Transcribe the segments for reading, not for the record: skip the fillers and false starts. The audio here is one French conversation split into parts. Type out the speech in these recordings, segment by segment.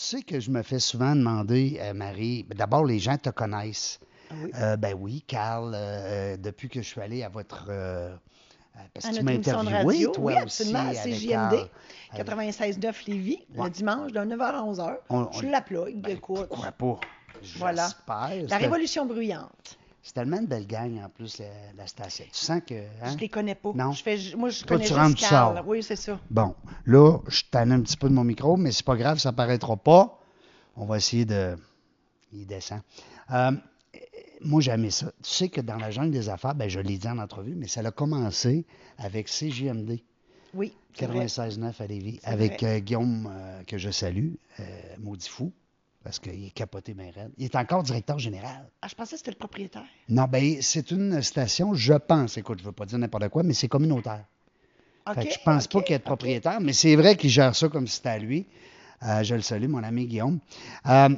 sais que je me fais souvent demander, Marie, d'abord, les gens te connaissent. Ah oui. Ben oui, Carl, depuis que je suis allé à votre... parce À que tu notre m'as émission de interviewé, radio, oui, toi absolument, à aussi, avec CJMD, Carl. Avec- 96.9 Lévis, Ouais, le dimanche, de 9h à 11h. on- Je on- la plug, ben, écoute. pourquoi pas? Voilà. J'espère. La Révolution bruyante. C'est tellement une belle gang, en plus, la station. Tu sens que... Je Hein? les connais pas. Non? Moi, je Toi, connais tu juste rentres, tu Carl. sors. Oui, c'est ça. Bon, là, je tanne un petit peu de mon micro, mais c'est pas grave, ça paraîtra pas. On va essayer de... Il descend. Euh, Moi, j'aimais ça. Tu sais que dans la jungle des affaires, ben, je l'ai dit en entrevue, mais ça a commencé avec CJMD Oui, c'est vrai. 96.9 à Lévis, C'est avec vrai. Guillaume, que je salue, maudit fou, parce qu'il est capoté bien raide. Il est encore directeur général. Ah, je pensais que c'était le propriétaire. Non, ben, c'est une station, je pense, écoute, je ne veux pas dire n'importe quoi, mais c'est communautaire. Fait OK, que je pense OK, pas qu'il y ait de OK. propriétaire, mais c'est vrai qu'il gère ça comme si c'était à lui. Je le salue, mon ami Guillaume. Euh,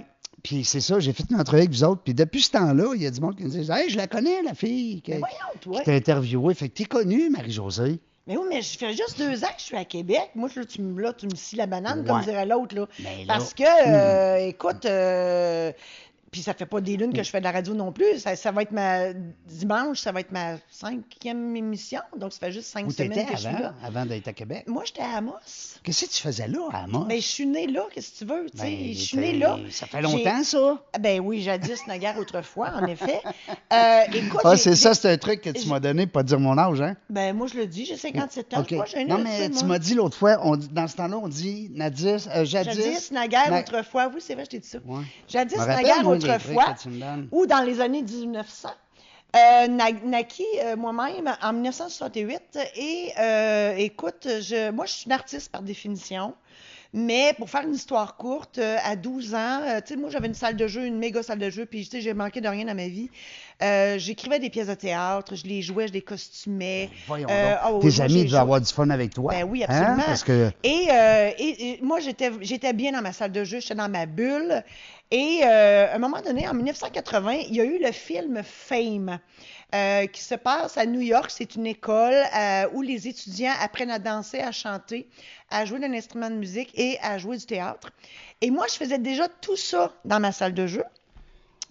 Puis c'est ça, j'ai fait une entrevue avec vous autres. Puis depuis ce temps-là, il y a du monde qui me dit Hey, je la connais, la fille Mais qui voyons, toi. t'a interviewé. Fait que t'es connue, Marie-Josée. Mais oui, mais je fais juste 2 ans que je suis à Québec. Moi, là, tu me scies la banane, comme Ouais. dirait l'autre, là. Mais là, Parce que, écoute, puis ça fait pas des lunes que je fais de la radio non plus. Ça va être dimanche, ça va être ma 5e émission. Donc, ça fait juste 5 où semaines t'étais que je suis là. avant d'être à Québec? Moi, j'étais à Amos. Qu'est-ce que tu faisais là, à Amos? Ben, je suis née là, qu'est-ce que tu veux, tu sais. Ben, Je suis née là. ça fait longtemps, ça? Ben oui, jadis, naguère, autrefois, en effet. Écoute, Ah, c'est ça, c'est un truc que tu m'as donné, pas dire mon âge, hein? Ben, moi, je le dis, j'ai 57 ans, OK. je suis pas gênée Non, de mais ça, tu moi. m'as dit l'autre fois, dans ce temps-là, on dit jadis. Jadis, naguère, na- autrefois. Oui, c'est vrai, je t'ai dit ça. Ouais. Jadis, Je me rappelle, naguère, moi, les trucs autrefois, que tu me donnes. ou dans les années 1900. Naquis moi-même en 1968 et écoute, moi je suis une artiste par définition, mais pour faire une histoire courte, à 12 ans, tu sais, moi j'avais une salle de jeu, une méga salle de jeu, puis tu sais, j'ai manqué de rien dans ma vie. J'écrivais des pièces de théâtre, je les jouais, je les costumais. Voyons Ah donc. oui, Tes moi, amis devaient avoir du fun avec toi. Ben oui, Hein? absolument. Parce que. Et moi, j'étais bien dans ma salle de jeu, j'étais dans ma bulle. Et à un moment donné, en 1980, il y a eu le film Fame. Qui se passe à New York. C'est une école où les étudiants apprennent à danser, à chanter, à jouer d'un instrument de musique et à jouer du théâtre. Et moi, je faisais déjà tout ça dans ma salle de jeu.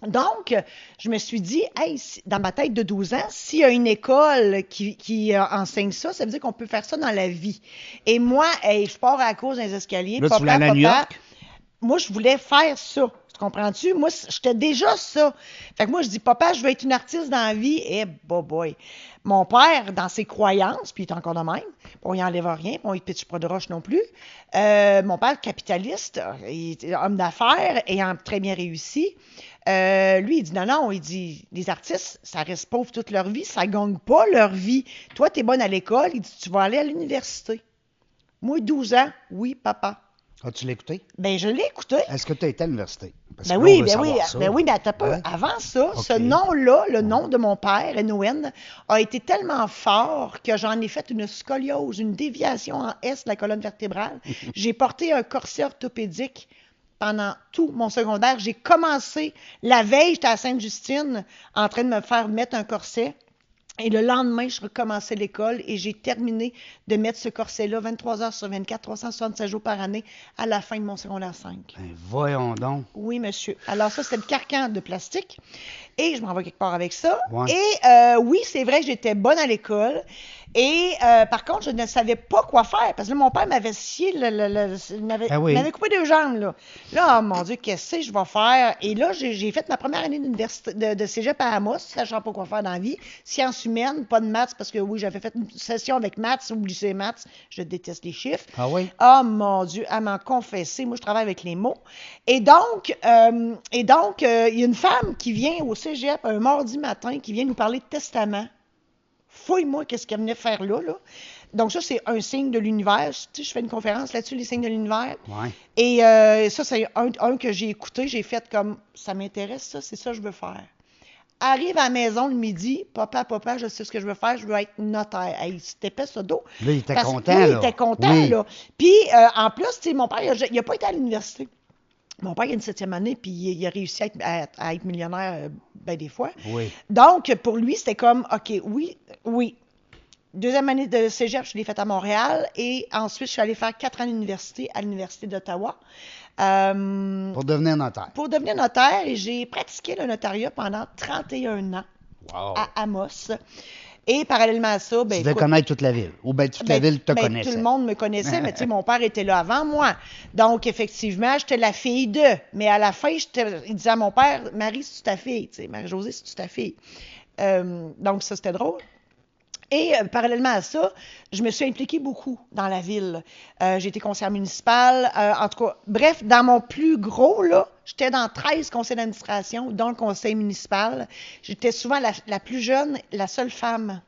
Donc, je me suis dit, hey, dans ma tête de 12 ans, s'il y a une école qui enseigne ça, ça veut dire qu'on peut faire ça dans la vie. Et moi, hey, je pars à la course dans les escaliers. Là, tu voulais aller à New York? Moi, je voulais faire ça. Tu comprends-tu? Moi, j'étais déjà ça. Fait que moi, je dis, papa, je veux être une artiste dans la vie. Eh, boy. Mon père, dans ses croyances, puis il est encore de même, on y enlève rien, on y pitche pas de roche non plus. Mon père, capitaliste, il est homme d'affaires, ayant très bien réussi. Lui, il dit non, il dit, les artistes, ça reste pauvre toute leur vie, ça gagne pas leur vie. Toi, tu es bonne à l'école, il dit, tu vas aller à l'université. Moi, 12 ans, oui, papa. As-tu l'écouté? Ben, je l'ai écouté. Est-ce que tu as été à l'université? Parce Ben que là, oui, on veut ben oui, savoir ça. ben oui, mais attends pas. Hein? Avant ça, OK. ce nom-là, le nom de mon père, N-O-N, a été tellement fort que j'en ai fait une scoliose, une déviation en S de la colonne vertébrale. J'ai porté un corset orthopédique pendant tout mon secondaire. J'ai commencé la veille, j'étais à Sainte-Justine en train de me faire mettre un corset. Et le lendemain, je recommençais l'école et j'ai terminé de mettre ce corset-là 23 heures sur 24, 367 jours par année à la fin de mon secondaire 5. Ben, voyons donc. Oui, monsieur. Alors ça, c'était le carcan de plastique. Et je m'en vais quelque part avec ça. Ouais. Et oui, c'est vrai que j'étais bonne à l'école. Et par contre, je ne savais pas quoi faire. Parce que là, mon père m'avait scié, il Ah oui. m'avait coupé 2 jambes. Là, oh mon Dieu, qu'est-ce que je vais faire? Et là, j'ai fait ma première année de cégep à Amos, sachant pas quoi faire dans la vie. Sciences humaines, pas de maths, parce que oui, j'avais fait une session avec maths, oublie ces maths. Je déteste les chiffres. Ah oui? Oh mon Dieu, à m'en confesser. Moi, je travaille avec les mots. Et donc, il y a une femme qui vient au cégep un mardi matin, qui vient nous parler de testament. Fouille-moi qu'est-ce qu'elle venait faire là. Donc ça, c'est un signe de l'univers. Tu sais, je fais une conférence là-dessus, les signes de l'univers. Ouais. Et ça, c'est un que j'ai écouté. J'ai fait comme, ça m'intéresse ça, c'est ça que je veux faire. Arrive à la maison le midi, papa, je sais ce que je veux faire, je veux être notaire. Hey, c'était épais ça dos. Là, il était Parce que content, là. là. Il était content, Oui. là. Puis, en plus, tu sais, mon père, il n'a pas été à l'université. Mon père, il a une 7e année, puis il a réussi à être millionnaire ben des fois. Oui. Donc, pour lui, c'était comme, OK, oui. Deuxième année de cégep, je l'ai faite à Montréal. Et ensuite, je suis allée faire 4 ans d'université à l'Université d'Ottawa. Pour devenir notaire. Pour devenir notaire. Et j'ai pratiqué le notariat pendant 31 ans Wow. à Amos. Et parallèlement à ça, Tu devais connaître toute la ville. Ou bien toute la ville te connaissait. Tout le monde me connaissait, mais tu sais, mon père était là avant moi. Donc, effectivement, j'étais la fille de. Mais à la fin, il disait à mon père, Marie, c'est-tu ta fille? Tu sais, Marie-Josée, c'est-tu ta fille? Donc, ça, c'était drôle. Et parallèlement à ça, je me suis impliquée beaucoup dans la ville. J'ai été conseillère municipale. En tout cas, bref, dans mon plus gros, là, j'étais dans 13 conseils d'administration, dont le conseil municipal. J'étais souvent la plus jeune, la seule femme.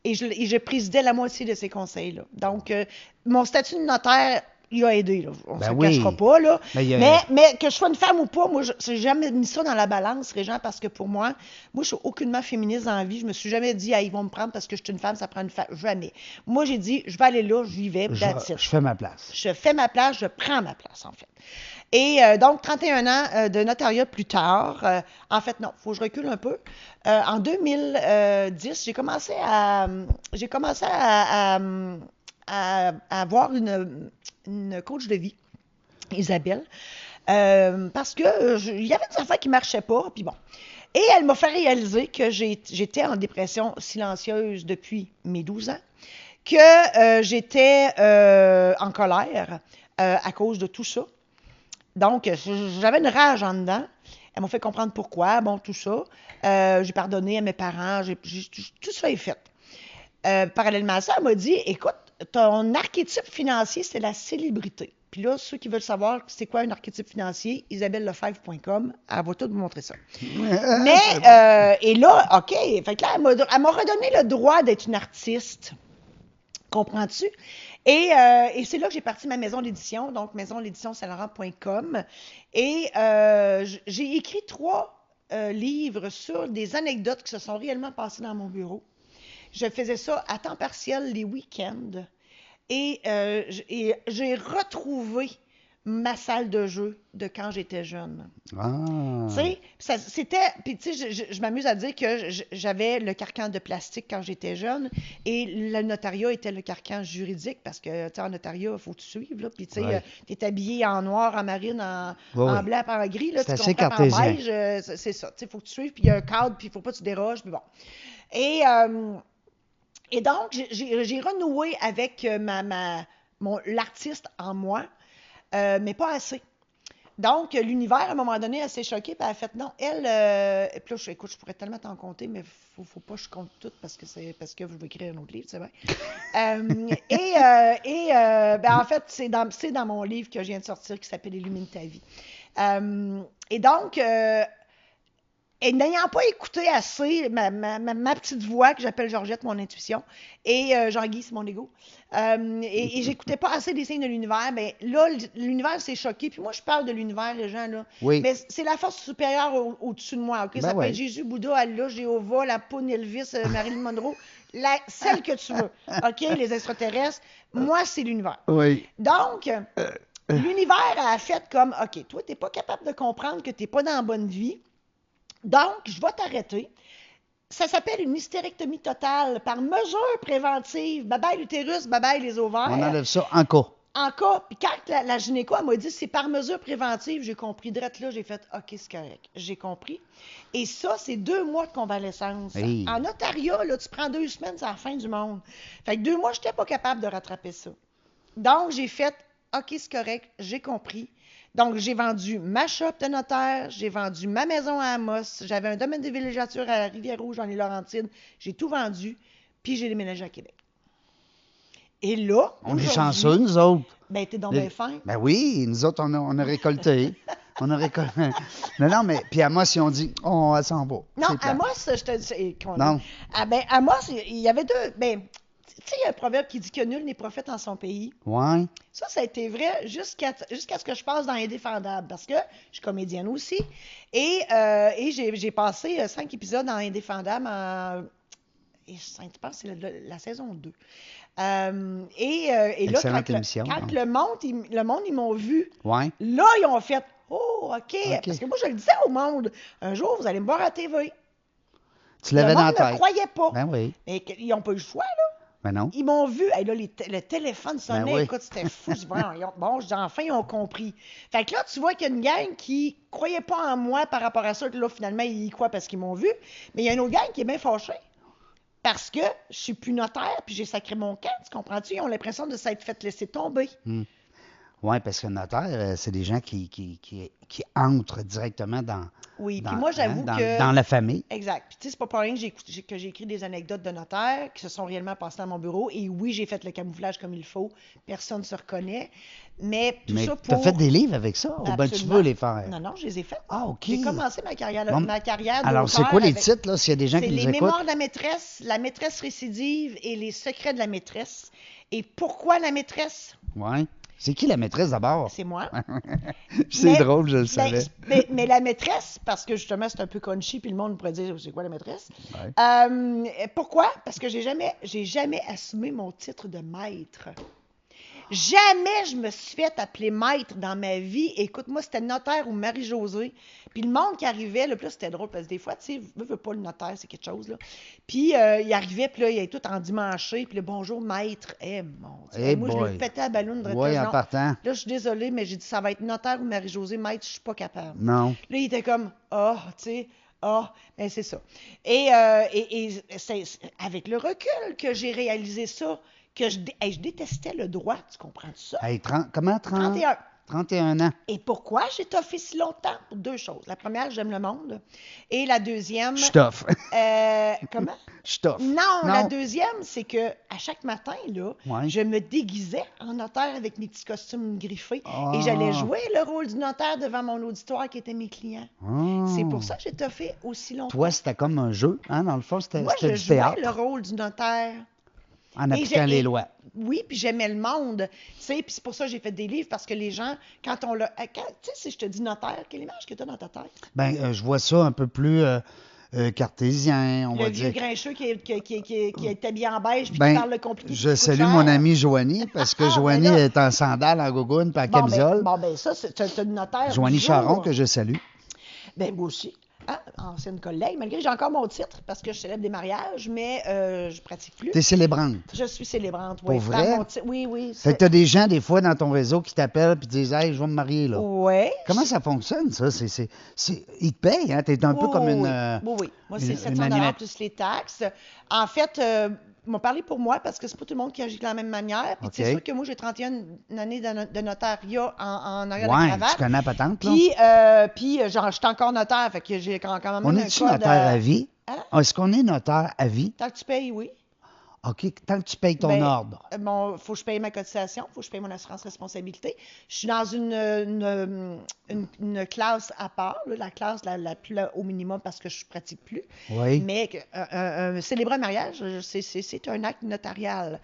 Et je présidais la moitié de ces conseils-là. Donc, mon statut de notaire, il a aidé, là. On ne se cachera pas, là. Mais que je sois une femme ou pas, moi, je n'ai jamais mis ça dans la balance, Régent, parce que pour moi, je suis aucunement féministe dans la vie. Je me suis jamais dit, ils vont me prendre parce que je suis une femme, ça prend une femme. Jamais. Moi, j'ai dit, je vais aller là, j'y vais, that's it. Je fais ma place. Je fais ma place, je prends ma place, en fait. Et donc, 31 ans de notariat plus tard. En fait, non, il faut que je recule un peu. En 2010, j'ai commencé à avoir une coach de vie, Isabelle, parce que il y avait des affaires qui ne marchaient pas, puis bon. Et elle m'a fait réaliser que j'étais en dépression silencieuse depuis mes 12 ans, que j'étais en colère à cause de tout ça. Donc, j'avais une rage en dedans. Elle m'a fait comprendre pourquoi, bon, tout ça. J'ai pardonné à mes parents, tout ça est fait. Parallèlement à ça, elle m'a dit, écoute, ton archétype financier, c'est la célébrité. Puis là, ceux qui veulent savoir c'est quoi un archétype financier, isabellelefebvre.com, elle va tout vous montrer ça. Mais, et là, OK, fait que là, elle m'a redonné le droit d'être une artiste. Comprends-tu? Et c'est là que j'ai parti ma maison d'édition, donc maisonlédition-saint-laurent.com. Et j'ai écrit 3 livres sur des anecdotes qui se sont réellement passées dans mon bureau. Je faisais ça à temps partiel les week-ends. Et j'ai retrouvé ma salle de jeu de quand j'étais jeune. Ah. Tu sais, c'était... Puis tu sais, je m'amuse à dire que j'avais le carcan de plastique quand j'étais jeune et le notariat était le carcan juridique parce que, tu sais, en notariat, il faut te suivre, là. Puis tu sais, tu es habillé en noir, en marine, en blanc, en gris, là. C'est assez cartésien. En beige, c'est ça. Tu sais, il faut que tu suives, puis il y a un cadre, puis il ne faut pas que tu déroges, puis bon. Et donc, j'ai renoué avec l'artiste en moi, mais pas assez. Donc, l'univers, à un moment donné, elle s'est choquée, puis elle a fait non, elle. Puis là, écoute, je pourrais tellement t'en compter, mais faut pas que je compte tout parce que je vais écrire un autre livre, c'est vrai. Ben, en fait, c'est dans mon livre que je viens de sortir qui s'appelle Illumine ta vie. Et donc, et n'ayant pas écouté assez ma petite voix, que j'appelle Georgette, mon intuition, et Jean-Guy, c'est mon ego, et j'écoutais pas assez des signes de l'univers, bien là, l'univers s'est choqué. Puis moi, je parle de l'univers, les gens, là. Oui. Mais c'est la force supérieure au-dessus de moi, OK? Ça peut être Jésus, Bouddha, Allah, Jéhovah, la Poune, Elvis, Marilyn Monroe, celle que tu veux, OK? Les extraterrestres. Moi, c'est l'univers. Oui. Donc, l'univers a fait comme, OK, toi, t'es pas capable de comprendre que t'es pas dans la bonne vie. Donc, je vais t'arrêter. Ça s'appelle une hystérectomie totale par mesure préventive. Bye-bye l'utérus, bye-bye les ovaires. On enlève ça en cas. En cas. Puis quand la gynéco, elle m'a dit c'est par mesure préventive, j'ai compris. Direct là, j'ai fait OK, c'est correct. J'ai compris. Et ça, c'est 2 mois de convalescence. Hey. En notariat, là, tu prends 2 semaines, c'est la fin du monde. Fait que 2 mois, je n'étais pas capable de rattraper ça. Donc, j'ai fait OK, c'est correct, j'ai compris. Donc, j'ai vendu ma shop de notaire, j'ai vendu ma maison à Amos, j'avais un domaine de villégiature à Rivière-Rouge, dans les Laurentides, j'ai tout vendu, puis j'ai déménagé à Québec. Et là, on est chanceux, nous autres. Ben, t'es donc bien fin. Ben oui, nous autres, on a récolté. Non, mais puis Amos, ils ont dit, elle s'en va. Non, Amos, je te dis... Non. Ben, Amos, il y avait 2... Ben, tu sais, il y a un proverbe qui dit que nul n'est prophète en son pays. Ouais. Ça a été vrai jusqu'à ce que je passe dans Indéfendable, parce que je suis comédienne aussi. Et j'ai passé 5 épisodes dans Indéfendable je pense que c'est la saison 2. Et là, quand le monde, ils m'ont vu, ouais. Là, ils ont fait « Oh, OK. » Parce que moi, je le disais au monde, un jour, vous allez me voir à la TV. Tu l'avais dans la tête. Le monde ne croyait pas. Ben oui. Mais ils n'ont pas eu le choix, là. Ben non. Ils m'ont vu, hey, là, le téléphone sonnait, Ben oui. écoute, c'était fou. Bon, je dis, enfin, ils ont compris. Fait que là, tu vois qu'il y a une gang qui croyait pas en moi par rapport à ça, que là, finalement, ils y croient parce qu'ils m'ont vu. Mais il y a une autre gang qui est bien fâchée. Parce que je suis plus notaire, puis j'ai sacré mon camp, tu comprends-tu? Ils ont l'impression de s'être fait laisser tomber. Oui, parce que notaire, c'est des gens qui entrent directement Oui, puis moi, j'avoue dans que... la famille. Exact. Puis tu sais, c'est pas pour rien que j'ai écrit des anecdotes de notaires qui se sont réellement passées dans mon bureau. Et oui, j'ai fait le camouflage comme il faut. Personne ne se reconnaît. Mais tout Mais ça tu as pour... fait des livres avec ça? Ou ben tu Absolument. veux les faire? Non, non, je les ai faites. Ah, OK. J'ai commencé ma carrière Bon, d'auteur. alors, c'est quoi les avec... titres, là, s'il y a des gens C'est qui nous les écoutent? mémoires de la maîtresse récidive et les secrets de la maîtresse. Et pourquoi la maîtresse? Oui. C'est qui la maîtresse d'abord? C'est moi. C'est drôle, je le savais. Mais la maîtresse, parce que justement, c'est un peu crunchy, puis le monde pourrait dire, c'est quoi la maîtresse? Ouais. Pourquoi? Parce que j'ai jamais assumé mon titre de maître. Jamais je me suis fait appeler maître dans ma vie. Écoute, moi, c'était notaire ou Marie-Josée. Puis le monde qui arrivait, là, puis là, c'était drôle, parce que des fois, tu sais, veux pas le notaire, c'est quelque chose, là. Puis il arrivait, puis là, il est tout endimanché, puis le bonjour, maître. Mon Dieu. Moi, je lui pétais à la balloune de Oui, en partant. Là, je suis désolée, mais j'ai dit, ça va être notaire ou Marie-Josée, maître, je suis pas capable. Non. Là, il était comme, tu sais, ben c'est ça. Et c'est avec le recul que j'ai réalisé ça, que je détestais le droit, tu comprends ça? Hey, comment? 31. 31 ans. Et pourquoi j'ai toffé si longtemps? Pour deux choses. La première, j'aime le monde. Et la deuxième... Je t'offre. Comment? Je t'offre. Non, la deuxième, c'est que à chaque matin, là, Ouais. je me déguisais en notaire avec mes petits costumes griffés et j'allais jouer le rôle du notaire devant mon auditoire qui était mes clients. C'est pour ça que j'ai toffé aussi longtemps. Toi, c'était comme un jeu, hein? Dans le fond, c'était Moi, je du jouais théâtre. le rôle du notaire. En appliquant les lois. Oui, puis j'aimais le monde. Tu sais, puis c'est pour ça que j'ai fait des livres, parce que les gens, quand on l'a... Tu sais, si je te dis notaire, quelle image que tu as dans ta tête? Ben, je vois ça un peu plus cartésien, on va dire. Le vieux grincheux qui est habillé en beige puis Ben, qui parle le compliqué. je salue mon amie Joanie, parce que Joanie ben là... est en sandales, en gogoune, puis en camisole. Ben ça, c'est un notaire. Joanie Charon, que je salue. Ben moi aussi. Ancienne collègue, malgré que j'ai encore mon titre parce que je célèbre des mariages, mais je pratique plus. T'es célébrante. Je suis célébrante, oui. Pour vrai? Oui. Fait que t'as des gens, des fois, dans ton réseau qui t'appellent et disent « Hey, je vais me marier, là. » Oui. Comment ça fonctionne, ça? Ils te payent, hein? T'es un peu comme une... Oui. Moi, c'est 700 animatrice. plus les taxes. En fait... m'ont parlé pour moi parce que c'est pas tout le monde qui agit de la même manière. Puis c'est sûr que moi, j'ai 31 années de notariat en arrière de cravate. Tu connais la patente, là? Puis j'étais encore notaire, fait que j'ai quand même On est-tu notaire à vie? Hein? Est-ce qu'on est notaire à vie? Tant que tu payes, oui. OK, tant que tu payes ton ordre. Bon, faut que je paye ma cotisation, faut que je paye mon assurance responsabilité. Je suis dans une classe à part, là, la classe la plus au minimum parce que je ne pratique plus. Oui. Mais célébrer un mariage, c'est un acte notarial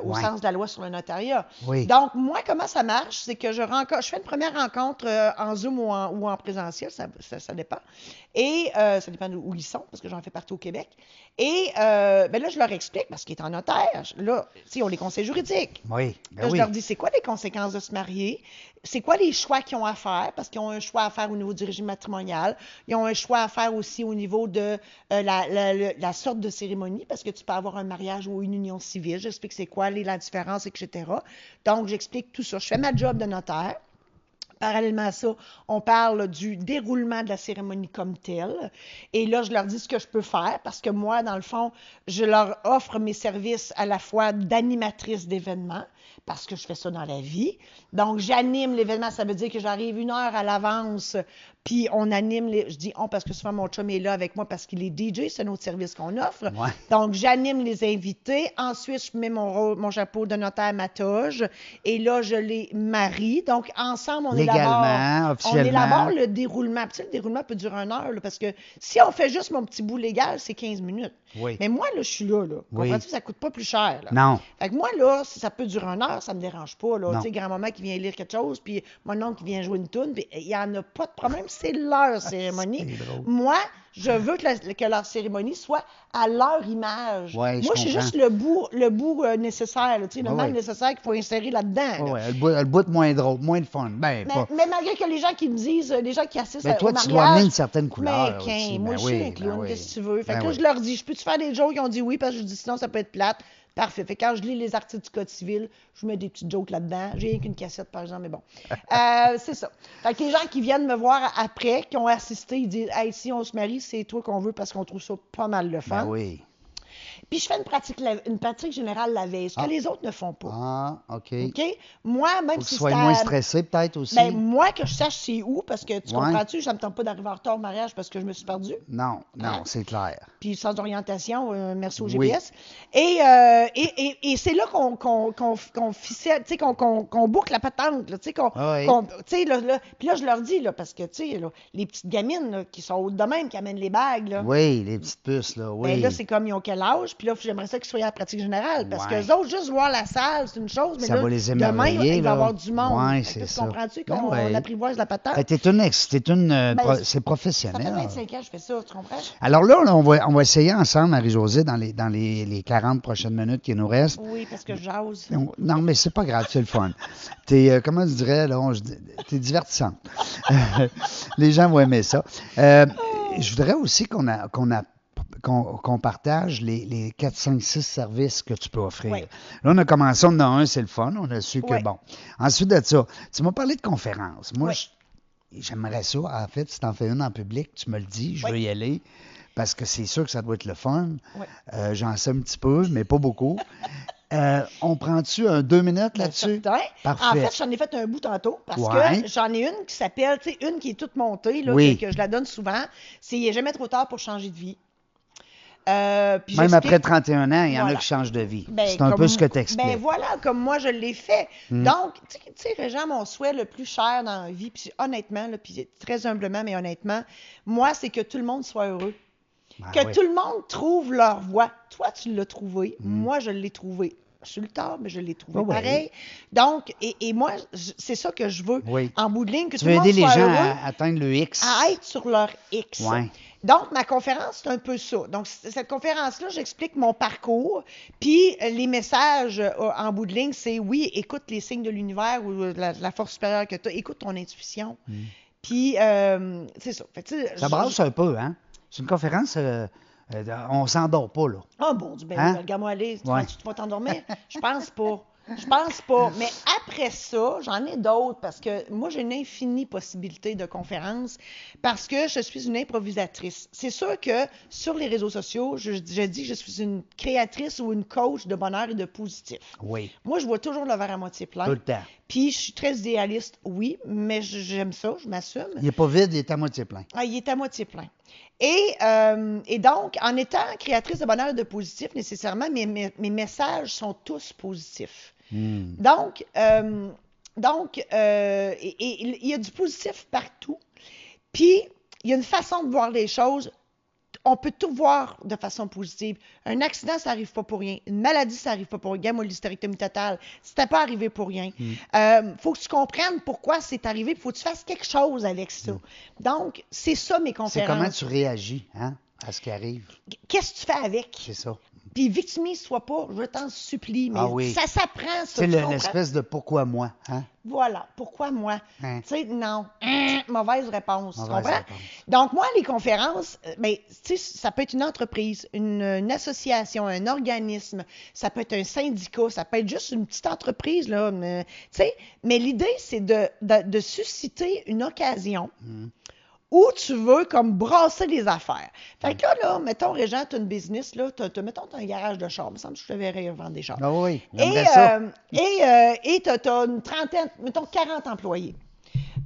au sens de la loi sur le notariat. Oui. Donc, moi, comment ça marche? C'est que je fais une première rencontre en Zoom ou en présentiel, ça dépend. Et ça dépend où ils sont, parce que j'en fais partout au Québec. Et ben là, je leur explique, parce qu'ils sont en notaire. Là, ils ont les conseils juridiques. Oui. Là, je leur dis, c'est quoi les conséquences de se marier? C'est quoi les choix qu'ils ont à faire? Parce qu'ils ont un choix à faire au niveau du régime matrimonial. Ils ont un choix à faire aussi au niveau de la sorte de cérémonie, parce que tu peux avoir un mariage ou une union civile. J'explique c'est quoi la différence, etc. Donc, j'explique tout ça. Je fais ma job de notaire. Parallèlement à ça, on parle du déroulement de la cérémonie comme telle. Et là, je leur dis ce que je peux faire parce que moi, dans le fond, je leur offre mes services à la fois d'animatrice d'événements parce que je fais ça dans la vie. Donc, j'anime l'événement. Ça veut dire que j'arrive 1 heure à l'avance puis on anime je dis on parce que souvent mon chum est là avec moi parce qu'il est DJ, c'est un autre service qu'on offre. Ouais. Donc, j'anime les invités. Ensuite, je mets mon chapeau de notaire, ma toge. Et là, je les marie. Donc, ensemble, on élabore le déroulement. Puis, le déroulement peut durer 1 heure, là, parce que si on fait juste mon petit bout légal, c'est 15 minutes. Oui. Mais moi, là, je suis là. Comprends-tu? Ça ne coûte pas plus cher. Là. Non. Fait que moi, là, si ça peut durer 1 heure, ça ne me dérange pas. Tu sais, grand-maman qui vient lire quelque chose, puis mon oncle qui vient jouer une toune, puis il n'y en a pas de problème. C'est leur cérémonie. Moi, je veux que leur cérémonie soit à leur image. Ouais, moi, je suis juste le bout nécessaire, le mal nécessaire qu'il faut insérer là-dedans. Oui, le bout moins drôle, moins de fun. Mais malgré que les gens qui me disent, les gens qui assistent toi, au mariage... tu dois amener une certaine couleur aussi. Moi, je suis un clown, qu'est-ce que tu veux? Fait que là, oui. je leur dis, je peux-tu faire des jokes? Ils ont dit oui, parce que je dis sinon, ça peut être plate. Parfait. Fait que quand je lis les articles du Code civil, je mets des petites jokes là-dedans. J'ai rien qu'une cassette, par exemple, mais bon. C'est ça. Fait que les gens qui viennent me voir après, qui ont assisté, ils disent « Hey, si on se marie, c'est toi qu'on veut parce qu'on trouve ça pas mal le fun. » Ben oui. Puis je fais une pratique générale la veille, ce que les autres ne font pas. Ah, OK. OK? Moi, même Faut que si tu sois c'est moins stressé, peut-être aussi. Ben, moi, que je sache c'est où, parce que tu Ouais. comprends-tu, ça me tente pas d'arriver en retard au mariage parce que je me suis perdue. Non, Hein? c'est clair. Puis sans orientation, merci au Oui. GPS. Et c'est là qu'on ficelle, tu sais, qu'on boucle la patente, là, tu sais, Oui. tu sais, là, puis là, je leur dis, là, parce que, tu sais, là, les petites gamines, là, qui sont hautes de même, qui amènent les bagues, là. Oui, les petites puces, là, oui. Ben là, c'est comme ils ont quel âge, puis là, j'aimerais ça qu'ils soient à la pratique générale, parce Ouais. qu'eux autres, juste voir la salle, c'est une chose, mais Ça là, va les demain, émerveiller, il va y là. avoir du monde. Ouais, Fait que c'est tu ça. comprends-tu Ben qu'on ouais. apprivoise la patente? Ben, c'est Ça fait professionnel. 25 ans que je fais ça, tu comprends? Alors là, on va essayer ensemble, Marie-Josée, dans les 40 prochaines minutes qui nous restent. Oui, parce que je jase. Non, mais c'est pas grave, c'est le fun. Comment je dirais, là, t'es divertissante. Les gens vont aimer ça. Je voudrais aussi qu'on partage les 4, 5, 6 services que tu peux offrir. Oui. Là, on a commencé, on en a un, c'est le fun. On a su que, Oui. bon. Ensuite de ça, tu m'as parlé de conférences. Moi, Oui. j'aimerais ça. En fait, si tu en fais une en public, tu me le dis, je Oui. veux y aller. Parce que c'est sûr que ça doit être le fun. Oui. J'en sais un petit peu, mais pas beaucoup. On prend-tu 2 minutes là-dessus? Certain. Parfait. En fait, j'en ai fait un bout tantôt parce Ouais. que j'en ai une qui s'appelle, tu sais, une qui est toute montée, là, Oui. que je la donne souvent. C'est Il n'est jamais trop tard pour changer de vie. Puis Même j'explique- après 31 ans, il y en a Voilà. qui changent de vie. Ben, C'est un peu comme- ce que tu expliques. Ben voilà, comme moi je l'ai fait. Donc, tu sais, Régent, mon souhait le plus cher dans la vie, puis honnêtement, là, puis très humblement, mais honnêtement, moi, c'est que tout le monde soit heureux. Que oui. tout le monde trouve leur voie. Toi, tu l'as trouvé. Moi, je l'ai trouvé. Sur le tard, mais je l'ai trouvé Oui, oui. pareil. Donc, et moi, c'est ça que je veux. Oui. En bout de ligne, que Tu tout le veux monde aider les soit gens heureux, à atteindre le X. à être sur leur X. Ouais. Donc, ma conférence, c'est un peu ça. Donc, cette conférence-là, j'explique mon parcours, puis les messages en bout de ligne, c'est oui, écoute les signes de l'univers ou la force supérieure que tu as, écoute ton intuition. Puis, c'est ça. Fait que, tu sais, Ça brasse un peu, hein? C'est une conférence, on s'endort pas, là. Oh bon Dieu, ben Hein? oui, regarde-moi aller, Ouais. tu vas t'endormir? Je pense pas. Je pense pas. Mais après ça, j'en ai d'autres parce que moi, j'ai une infinie possibilité de conférences parce que je suis une improvisatrice. C'est sûr que sur les réseaux sociaux, je dis que je suis une créatrice ou une coach de bonheur et de positif. Oui. Moi, je vois toujours le verre à moitié plein. Tout le temps. Puis, je suis très idéaliste, oui, mais j'aime ça, je m'assume. Il n'est pas vide, il est à moitié plein. Ah, il est à moitié plein. Et donc, en étant créatrice de bonheur et de positif, nécessairement, mes messages sont tous positifs. Donc, il y a du positif partout. Puis, il y a une façon de voir les choses. On peut tout voir de façon positive. Un accident, ça n'arrive pas pour rien. Une maladie, ça n'arrive pas pour rien. Gamme ou l'hystérectomie totale, c'était pas arrivé pour rien. Faut que tu comprennes pourquoi c'est arrivé. Il faut que tu fasses quelque chose avec ça. Donc, c'est ça mes C'est conférences. comment tu réagis, hein, à ce qui arrive. Qu'est-ce que tu fais avec? C'est ça. Puis victimise-toi pas, je t'en supplie, mais Ah oui. ça s'apprend, ça. C'est tu comprends? l'espèce de pourquoi moi, hein? Voilà. Pourquoi moi? Hein? Tu sais, non. Mauvaise réponse. Tu Mauvaise comprends? réponse. Donc, moi, les conférences, ben, tu sais, ça peut être une entreprise, une association, un organisme, ça peut être un syndicat, ça peut être juste une petite entreprise, là. Tu sais, mais l'idée, c'est de susciter une occasion où tu veux comme brasser les affaires. Fait que là, mettons, Régent, tu as une business, là, mettons, tu as un garage de chars. Il me semble que je te verrais vendre des chars. Ah oui, Et j'aimerais ça. tu as une trentaine, mettons 40 employés.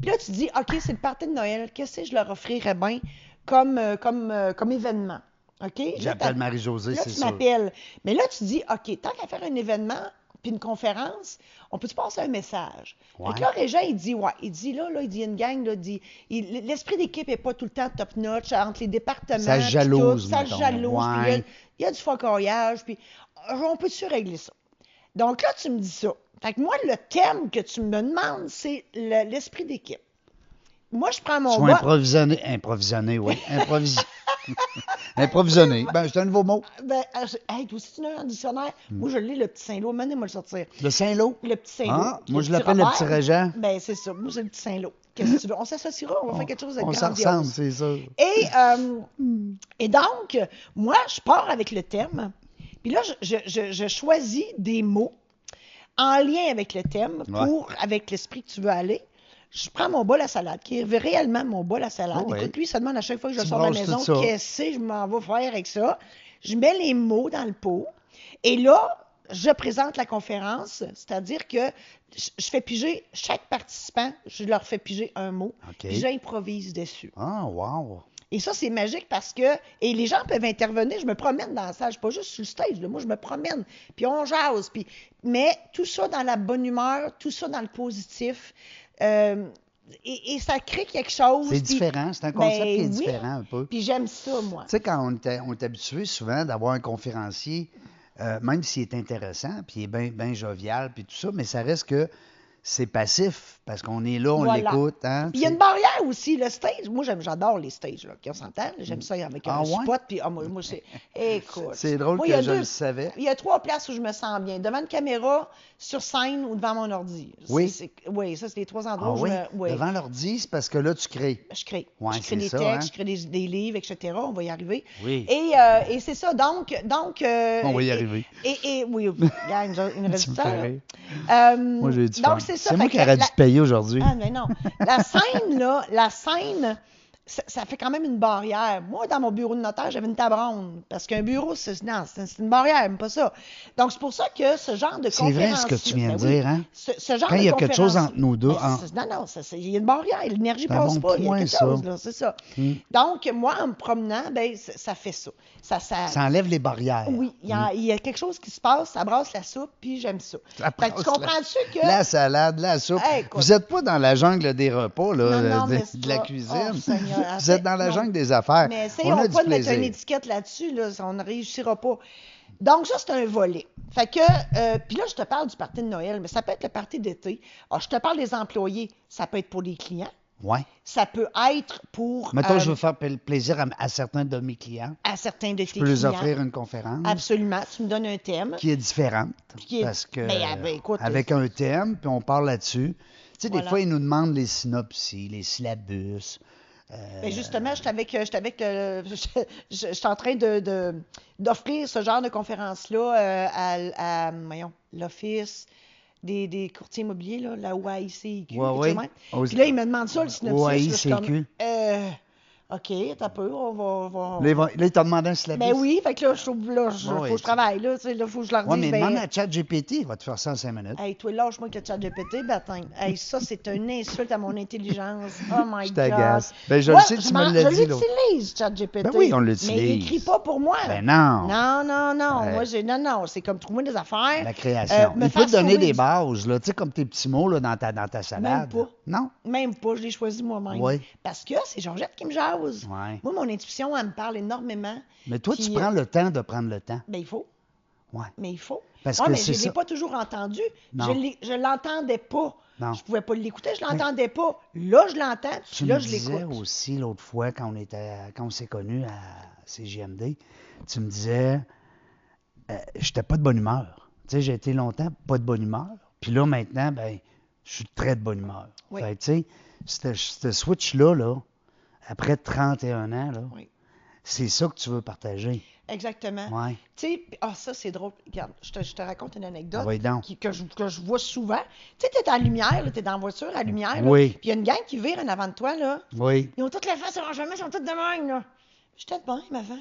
Puis là, tu dis, OK, c'est le party de Noël. Qu'est-ce que je leur offrirais bien comme événement? OK? J'appelle Marie-Josée, Là, c'est tu sûr. m'appelles. Mais là, tu dis, OK, tant qu'à faire un événement puis une conférence, on peut-tu passer un message? Ouais. Fait que là, Régent, il dit, ouais. Il dit, là, il dit, une gang, là, l'esprit d'équipe n'est pas tout le temps top-notch entre les départements. Ça puis jalouse, tout, ça mettons. jalouse. Puis Ouais. il y a du focoyage. Puis on peut-tu régler ça? Donc là, tu me dis ça. Fait que moi, le thème que tu me demandes, c'est l'esprit d'équipe. Moi, je prends mon Soit bas. improvisionné, oui. Improvisionné. Ben, c'est un nouveau mot. Ben, hey, toi aussi, tu as un dictionnaire. Moi, je l'ai, le petit Saint-Lô. Maintenant, moi le sortir. Le Saint-Lot. Le petit Saint-Lô. Ah, moi, je l'appelle le Robert. petit Régent. Ben, c'est ça. Moi, c'est le petit Saint-Lô. Qu'est-ce que tu veux? On s'associera, on va faire quelque chose de On s'en grandiose. ressemble, c'est ça. Et donc, moi, je pars avec le thème. Puis là, je choisis des mots en lien avec le thème, avec l'esprit que tu veux aller. Je prends mon bol à salade, qui est réellement mon bol à salade. Écoute, lui, il se demande à chaque fois que je sors de la maison, qu'est-ce que je m'en vais faire avec ça? Je mets les mots dans le pot. Et là, je présente la conférence, c'est-à-dire que je fais piger chaque participant, je leur fais piger un mot, puis j'improvise dessus. Ah, wow! Et ça, c'est magique parce que, et les gens peuvent intervenir, je me promène dans la salle, je ne suis pas juste sur le stage, là, moi je me promène, puis on jase, mais tout ça dans la bonne humeur, tout ça dans le positif, et ça crée quelque chose. C'est différent, c'est un concept qui est différent un peu. Puis j'aime ça, moi. Tu sais, quand on est habitué souvent d'avoir un conférencier, même s'il est intéressant, puis il est bien jovial, puis tout ça, mais ça reste que c'est passif, parce qu'on est là, on l'écoute. Hein, il y a une barrière aussi, le stage. Moi, j'adore les stages, là, on s'entend. J'aime ça avec un spot. Puis, moi, c'est... Écoute. C'est drôle que je le savais. Il y a 3 places où je me sens bien. Devant une caméra, sur scène ou devant mon ordi. Oui. Ça, c'est les 3 endroits où Devant l'ordi, c'est parce que là, tu crées. Je crée. Ouais, je crée des textes, je crée des livres, etc. On va y arriver. Oui. Et c'est ça. Donc on va y arriver. Et oui, il me reste du temps. Moi, j'ai du donc, c'est ça. C'est moi qui aurais dû te payer aujourd'hui. Ah, mais non. La scène, ça fait quand même une barrière. Moi, dans mon bureau de notaire, j'avais une table ronde. Parce qu'un bureau, c'est une barrière, même pas ça. Donc, c'est pour ça que ce genre de conférence. C'est vrai ce que tu viens de dire, hein? Ce genre quand il y a quelque chose entre nous deux. Non, il y a une barrière. L'énergie passe pas. Il y a quelque chose, là. C'est ça. Donc, moi, en me promenant, ça fait ça. Ça enlève les barrières. Oui, il y a quelque chose qui se passe, ça brasse la soupe, puis j'aime ça. Fait que tu comprends-tu que... La salade, la soupe. Vous n'êtes pas dans la jungle des repas, là, de la cuisine. Oh, Seigneur, vous êtes dans la jungle des affaires. Mais essayons pas de mettre une étiquette là-dessus, là, on ne réussira pas. Donc, ça, c'est un volet. Fait que, puis là, je te parle du party de Noël, mais ça peut être le party d'été. Alors, je te parle des employés, ça peut être pour les clients. Oui. Ça peut être pour... Mettons, je veux faire plaisir à certains de mes clients. À certains de tes clients. Je peux leur offrir une conférence. Absolument. Tu me donnes un thème. Qui est différente. Parce que, écoute, avec un thème, puis on parle là-dessus. Tu sais, des fois, ils nous demandent les synopsis, les syllabus. Justement, je suis en train d'offrir ce genre de conférence-là à l'Office des courtiers immobiliers, là, la OAICQ. Oui. Puis là, ils me demandent ça, le synopsis. OAICQ. OK, t'as peu, on va... Là, il t'a demandé un syllabus. Ben oui, fait que là, faut que je travaille, là, faut que je leur dise... Oui, mais demande à ChatGPT, il va te faire ça en 5 minutes. Hey, toi, lâche-moi que ChatGPT, hey, ça, c'est une insulte à mon intelligence. Oh my God. Je t'agace. Ben, je le sais, tu me l'as dit. Je l'utilise, ChatGPT. Ben oui, on l'utilise. Mais il n'écrit pas pour moi. Ben non. Non. Moi, c'est comme trouver des affaires. La création. Il peut te donner des bases, là, tu sais, comme tes petits mots là, dans ta salade. Même pas. Non? Même pas, je l'ai choisi moi-même. Oui. Parce que c'est Georgette qui me jase. Ouais. Moi, mon intuition, elle me parle énormément. Mais toi, tu prends le temps de prendre le temps. Ben, il faut. Ouais. Mais il faut. Parce que mais je ne l'ai pas toujours entendu. Non. Je ne l'entendais pas. Non. Je ne pouvais pas l'écouter, je ne l'entendais pas. Là, je l'entends, puis là, je l'écoute. Tu me disais aussi l'autre fois, quand on s'est connus à CJMD, tu me disais, je n'étais pas de bonne humeur. Tu sais, j'ai été longtemps pas de bonne humeur. Puis là, maintenant, ben, je suis très de bonne humeur. Oui. Fait, tu sais, ce switch-là, là, après 31 ans, là, Oui. c'est ça que tu veux partager. Exactement. Ouais. Tu sais, ça, c'est drôle. Regarde, je te raconte une anecdote que je vois souvent. Tu sais, tu es en lumière, tu es dans la voiture à lumière. Oui. Puis il y a une gang qui vire en avant de toi. Là. Oui. Ils ont toutes les faces orange, ils sont toutes de même. Là. J'étais de même avant.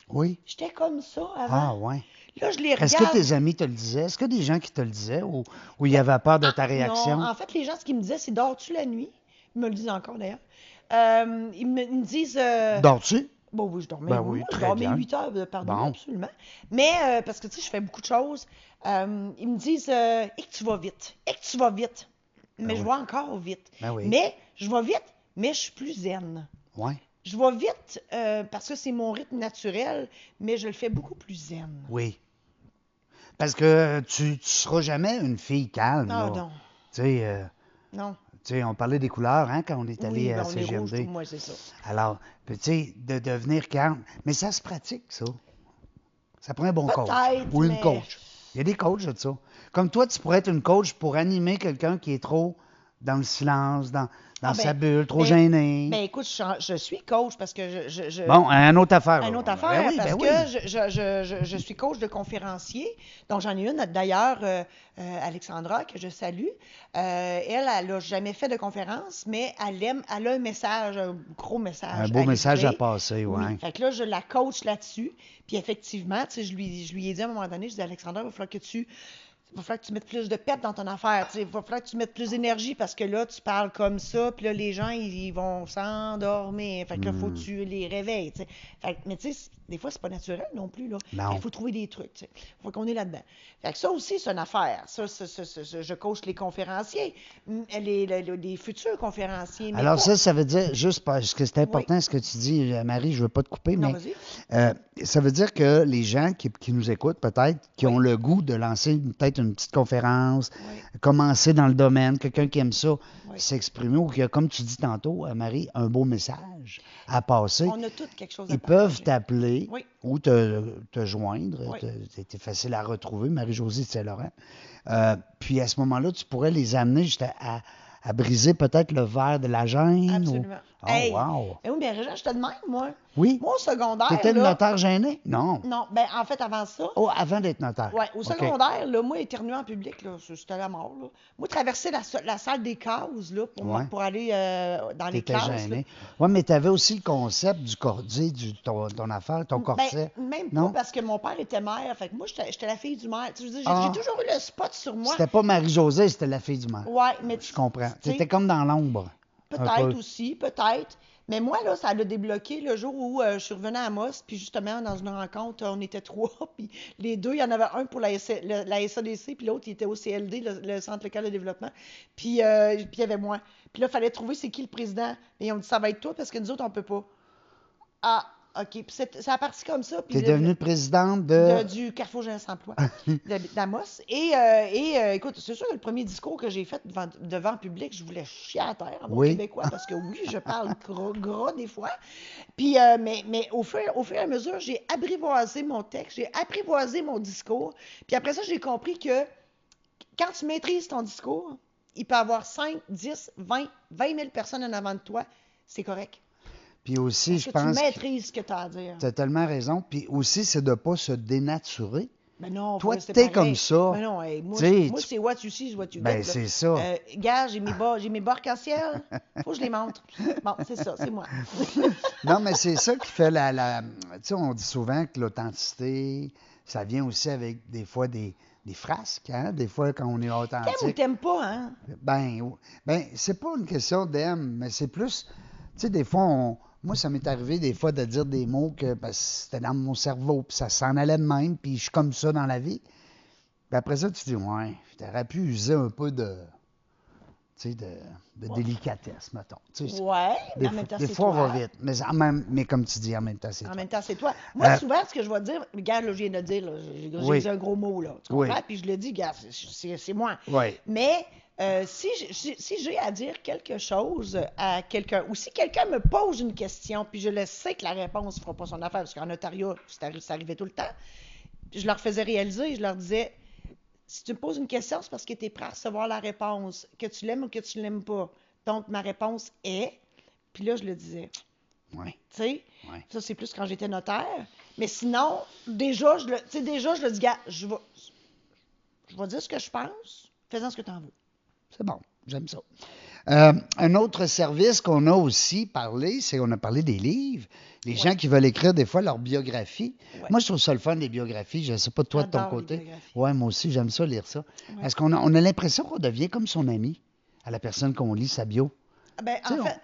Oui. J'étais comme ça avant. Ah, ouais. Là, je les regarde. Est-ce que tes amis te le disaient? Est-ce que des gens qui te le disaient ou il y avait peur de ta réaction? Non, en fait, les gens, ce qu'ils me disaient, c'est dors-tu la nuit? Ils me le disent encore, d'ailleurs. Ils me disent... Dors-tu? Bon, oui, je dormais. Ben oui, je dormais 8 heures par nuit, absolument. Mais, parce que, tu sais, je fais beaucoup de choses. Ils me disent, et que tu vas vite. Et que tu vas vite. Mais je vais encore vite. Ben oui. Mais, je vais vite, mais je suis plus zen. Oui. Je vais vite parce que c'est mon rythme naturel, mais je le fais beaucoup plus zen. Oui. Parce que tu ne seras jamais une fille calme. Ah, là. non. Tu sais, non. Tu sais, on parlait des couleurs, hein, quand on est allé à on est rouge, CGMD. tout, moi, c'est ça. Alors, tu sais, de devenir calme. Mais ça se pratique, ça. Ça prend un bon coach. Ou une coach. Il y a des coachs de ça. Comme toi, tu pourrais être une coach pour animer quelqu'un qui est trop dans le silence, dans Ah sa ben, bulle, trop ben, gêné. ben écoute, je suis coach parce que Bon, une autre affaire. une Là. autre Ben affaire, oui, parce ben que oui. je suis coach de conférencier. Donc, j'en ai une, d'ailleurs, Alexandra, que je salue. Elle n'a jamais fait de conférence, mais elle a un message, un gros Un message beau à message à livrer. passer, Oui. ouais. Fait que là, je la coach là-dessus. Puis effectivement, tu sais, je lui ai dit à un moment donné, je dis, Alexandra, il va falloir que tu mettes plus de pep dans ton affaire. Il va falloir que tu mettes plus d'énergie parce que là, tu parles comme ça, puis là, les gens, ils vont s'endormir. Fait que là, il faut que tu les réveilles. T'sais. Fait que, mais tu sais, des fois, c'est pas naturel non plus. Là. Non. Il faut trouver des trucs. Il faut qu'on est là-dedans. Fait que ça aussi, c'est une affaire. Ça, je coach les conférenciers, les futurs conférenciers. Mais Alors pas... ça veut dire, juste parce que c'est important ce que tu dis, Marie, je ne veux pas te couper, Non, mais vas-y. ça veut dire que les gens qui nous écoutent peut-être, qui Oui. ont le goût de lancer peut-être une petite conférence, Oui. commencer dans le domaine, quelqu'un qui aime ça, Oui. s'exprimer, ou qui a, comme tu dis tantôt, Marie, un beau message à passer, On a tous quelque chose à ils partager. peuvent t'appeler Oui. ou te joindre. Oui. C'est facile à retrouver, Marie-Josée de Saint-Laurent. Puis à ce moment-là, tu pourrais les amener juste à briser peut-être le verre de la gêne. Absolument. Oh, Hey! wow! Mais oui, mais Régent, je te demande, moi. Oui? Moi, au secondaire, Tu étais le là... notaire gêné? Non. Non, ben en fait, avant ça... Oh, avant d'être notaire. Ouais, au OK. secondaire, là, moi, éternuer en public, là, c'était la mort, là. Moi, traverser la salle des cases, là, Ouais. pour aller dans les T'étais classes, là. gêné. Oui, mais tu avais aussi le concept du cordier, ton affaire, ton corset. Ben, même pas, Non? parce que mon père était maire. Fait que moi, j'étais la fille du maire. Tu sais, je veux dire, Ah. j'ai toujours eu le spot sur moi. C'était pas Marie-Josée, c'était la fille du maire. Ouais, mais Je comprends. tu sais, T'étais comme dans l'ombre. un peut-être peu. aussi, peut-être. Mais moi, là, ça l'a débloqué le jour où je suis revenue à Amos, puis justement, dans une rencontre, on était trois, puis les deux, il y en avait un pour la SADC, puis l'autre, il était au CLD, le Centre local de développement, puis il y avait moi. Puis là, il fallait trouver c'est qui le président. Et ils ont dit, ça va être toi, parce que nous autres, on peut pas. Ah, OK. Puis ça a parti comme ça. Tu es devenue présidente de... du Carrefour Jeunesse Emploi d'Amos. Écoute, c'est sûr que le premier discours que j'ai fait devant le public, je voulais chier à terre en bon Oui. québécois, parce que oui, je parle gras des fois. Puis, mais au fur et à mesure, j'ai apprivoisé mon texte, j'ai apprivoisé mon discours. Puis après ça, j'ai compris que quand tu maîtrises ton discours, il peut y avoir 5, 10, 20 000 personnes en avant de toi, c'est correct. Puis aussi, Parce je que tu pense maîtrises ce que tu as à dire. tu as tellement raison. Puis aussi, c'est de ne pas se dénaturer. Mais non, Toi, c'est t'es pareil. comme ça. Mais non, hey, moi, T'sais, moi c'est what you see is what you get. Ben, là. c'est ça. Gars, j'ai mes bas arc-en-ciel. Faut que je les montre. Bon, c'est ça, c'est moi. Non, mais c'est ça qui fait tu sais, on dit souvent que l'authenticité, ça vient aussi avec des fois des frasques, hein? Des fois, quand on est T'aimes ou authentique. t'aimes pas, hein? Ben, c'est pas une question d'aime, mais c'est plus, tu sais, des fois, moi, ça m'est arrivé des fois de dire des mots que parce que c'était dans mon cerveau, puis ça s'en allait de même, puis je suis comme ça dans la vie. Puis après ça, tu dis, ouais, t'aurais pu user un peu tu sais, de délicatesse, mettons. Tu sais, Ouais, mais en même temps, des c'est fois, on toi. va vite, mais comme tu dis, en même temps, c'est En toi. même temps, c'est toi. Moi, souvent, ce que je vais te dire, regarde, là, je viens de le dire, là, j'ai Oui. dit un gros mot, là. Tu comprends? Oui. Puis je le dis, regarde, c'est moi. Oui. Mais si j'ai à dire quelque chose à quelqu'un, ou si quelqu'un me pose une question, puis je le sais que la réponse ne fera pas son affaire, parce qu'en notariat, ça arrivait tout le temps, je leur faisais réaliser, je leur disais, si tu me poses une question, c'est parce que tu es prêt à recevoir la réponse, que tu l'aimes ou que tu ne l'aimes pas. Donc, ma réponse est, puis là, je le disais. Oui. Tu sais, Oui. ça, c'est plus quand j'étais notaire. Mais sinon, déjà, je le dis, gars, je vais dire ce que je pense, fais-en ce que tu en veux. C'est bon, j'aime ça. Un autre service qu'on a aussi parlé, c'est qu'on a parlé des livres. Les gens qui veulent écrire des fois leur biographie. Ouais. Moi, je trouve ça le fun, les biographies. Je ne sais pas toi de ton J'adore les côté. biographies. Oui, moi aussi, j'aime ça, lire ça. Ouais. Parce qu'on a l'impression qu'on devient comme son ami à la personne qu'on lit sa bio. Ben, Tu sais, en fait,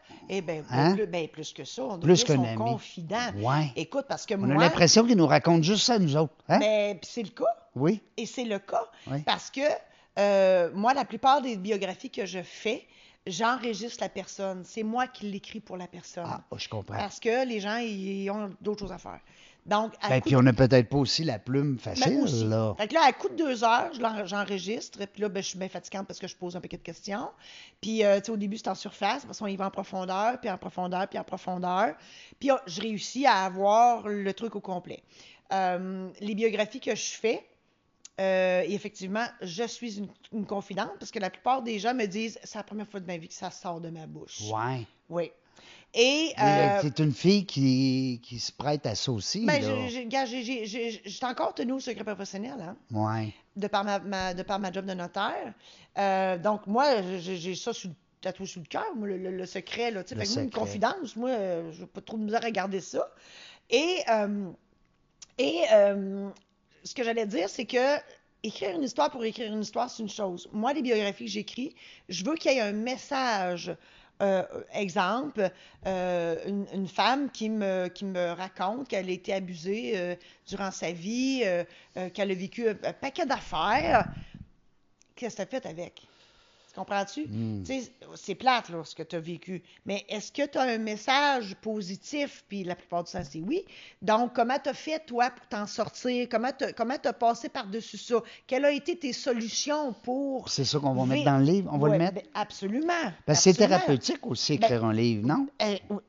Hein? plus que ça, on Plus devient son qu'un ami. confident. Ouais. Écoute, parce que On moi, a l'impression qu'ils nous racontent juste ça, nous autres. Hein? ben, puis c'est le cas. Oui. Et c'est le cas. Oui. Parce que moi, la plupart des biographies que je fais, j'enregistre la personne. C'est moi qui l'écris pour la personne. Ah, je comprends. Parce que les gens, ils ont d'autres choses à faire. Donc, Ben, puis on n'a peut-être pas aussi la plume ben, facile, aussi. là. Fait que là, à coup de 2 heures, j'enregistre. Puis là, ben, je suis bien fatigante parce que je pose un paquet de questions. Puis, tu sais, au début, c'est en surface. Parce qu'on y va en profondeur, puis en profondeur, puis en profondeur. Puis, je réussis à avoir le truc au complet. Les biographies que je fais, Et effectivement, je suis une confidente parce que la plupart des gens me disent c'est la première fois de ma vie que ça sort de ma bouche. Ouais. Oui. Et C'est une fille qui se prête à ça aussi, ben, là. j'ai encore tenu au secret professionnel, hein, Ouais. de par ma job de notaire. Donc, moi, j'ai ça tatoué sous le cœur, moi, le secret. Là, tu sais. Le Fait que moi, une secret. confidence, moi, je n'ai pas trop de misère à garder ça. Et, euh, et ce que j'allais dire, c'est que écrire une histoire pour écrire une histoire, c'est une chose. Moi, les biographies que j'écris, je veux qu'il y ait un message. Exemple, une femme qui me raconte qu'elle a été abusée durant sa vie, qu'elle a vécu un paquet d'affaires. Qu'est-ce que tu as fait avec? Tu comprends-tu? Hmm. Tu sais, c'est plate, là, ce que tu as vécu. Mais est-ce que tu as un message positif? Puis la plupart du temps, c'est oui. Donc, comment tu as fait, toi, pour t'en sortir? Comment tu as passé par-dessus ça? Quelles ont été tes solutions pour... C'est ça qu'on va mettre dans le livre? On va le Ouais, mettre? ben, absolument. Parce que c'est Absolument. thérapeutique aussi, Ben, écrire un livre, non?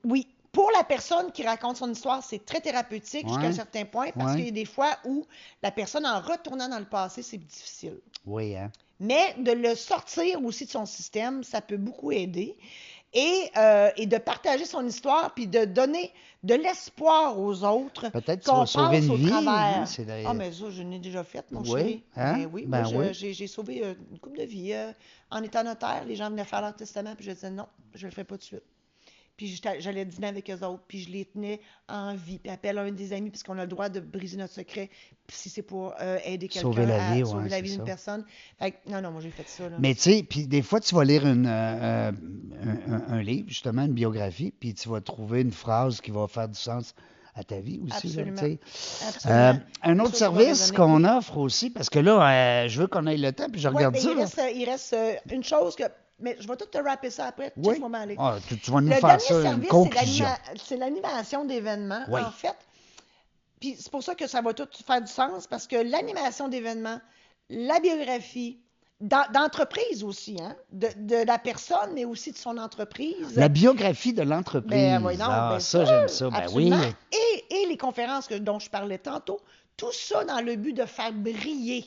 oui. Pour la personne qui raconte son histoire, c'est très thérapeutique jusqu'à un Ouais. certain point parce Ouais. qu'il y a des fois où la personne, en retournant dans le passé, c'est difficile. Oui, hein? Mais de le sortir aussi de son système, ça peut beaucoup aider. Et de partager son histoire, puis de donner de l'espoir aux autres Peut-être que tu qu'on vas sauver passe une au vie, hein? travers. C'est Ah, mais ça, je l'ai déjà fait, mon Oui, chéri. hein? Ben oui, Ben moi, oui. j'ai sauvé une couple de vies. En étant notaire, les gens venaient faire leur testament, puis je disais non, je le fais pas tout de suite. Puis j'allais dîner avec eux autres, puis je les tenais en vie. Puis appelle un des amis, puisqu'on a le droit de briser notre secret, puis si c'est pour aider Sauver quelqu'un la vie, à ouais, sauver la c'est vie d'une ça. personne. Fait que, non, moi j'ai fait ça. Là. Mais tu sais, puis des fois, tu vas lire un livre, justement, une biographie, puis tu vas trouver une phrase qui va faire du sens à ta vie aussi, là, tu Absolument. sais. Absolument. Un Quelque autre chose qui va service résonner. qu'on Oui. offre aussi, parce que là, je veux qu'on aille le temps, puis je Oui, regarde mais ça, là. il reste une chose que. Mais je vais tout te rapper ça après. Oui. Check, moi aller. Ah, tu vas nous Le faire dernier ça, une service, conclusion. c'est l'animation d'événements. Oui. En fait, puis c'est pour ça que ça va tout faire du sens, parce que l'animation d'événements, la biographie, d'entreprise aussi, hein, de la personne, mais aussi de son entreprise. La biographie de Ben, l'entreprise. oui, non, Ah, bien ça, sûr, j'aime ça. Ben oui. absolument. Et les conférences dont je parlais tantôt, tout ça dans le but de faire briller.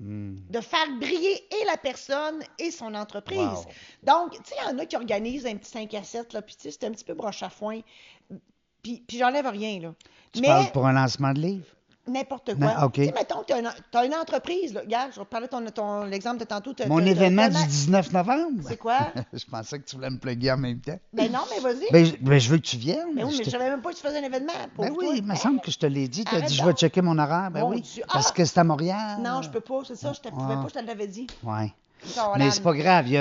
De faire briller et la personne et son entreprise. Wow. Donc, tu sais, il y en a qui organisent un petit 5 à 7, là, puis tu sais, c'est un petit peu broche à foin. Puis j'enlève rien, là. Tu Mais parles pour un lancement de livre? n'importe quoi. OK. Tu sais, mettons que tu as une entreprise, là. Regarde, je vais parler de l'exemple de tantôt. Mon événement du 19 novembre? C'est quoi? Je pensais que tu voulais me plugger en même temps. Ben non, mais vas-y. Ben, je veux que tu viennes. Mais oui, mais je savais même pas que tu faisais un événement pour Ben toi. oui, il me semble que je te l'ai dit. Tu as Arrête dit, je donc. vais checker mon horaire. Ben Mon oui, Dieu. parce que c'est à Montréal. Non, je peux pas, c'est ça. Je ne pouvais pas, je te l'avais dit. Oui. Caroline. Mais c'est pas grave. Il y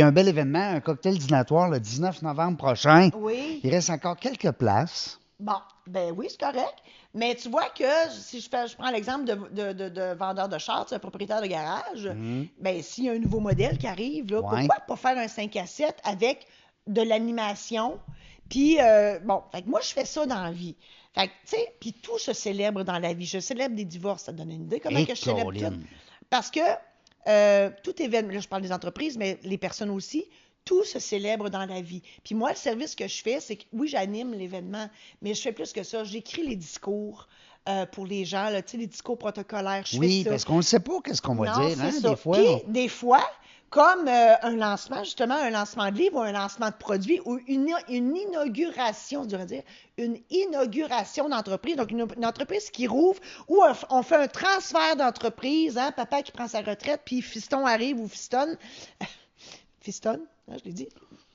a un bel événement, un cocktail dînatoire le 19 novembre prochain. Oui. Il reste encore quelques places. Bon, ben oui, c'est correct. Mais tu vois que si je prends l'exemple de vendeur de chars, un propriétaire de garage, ben s'il y a un nouveau modèle qui arrive, là, Ouais. pourquoi pas faire un 5 à 7 avec de l'animation? Puis, bon, fait que moi, je fais ça dans la vie. Fait que, tu sais, puis tout se célèbre dans la vie. Je célèbre des divorces, ça te donne une idée comment que je célèbre tout. Colin. Parce que tout événement, là, je parle des entreprises, mais les personnes aussi, tout se célèbre dans la vie. Puis moi, le service que je fais, c'est que oui, j'anime l'événement, mais je fais plus que ça. J'écris les discours pour les gens, là, tu sais, les discours protocolaires. Je Oui, fais ça. parce qu'on ne sait pas qu'est-ce qu'on va Non, dire, hein, c'est ça. des fois. Puis, des fois, comme un lancement, justement, un lancement de livre ou un lancement de produit ou une inauguration, je devrais dire, une inauguration d'entreprise, donc une entreprise qui rouvre ou on fait un transfert d'entreprise, hein, papa qui prend sa retraite, puis fiston arrive ou fistonne. Fistonne, hein, je l'ai dit.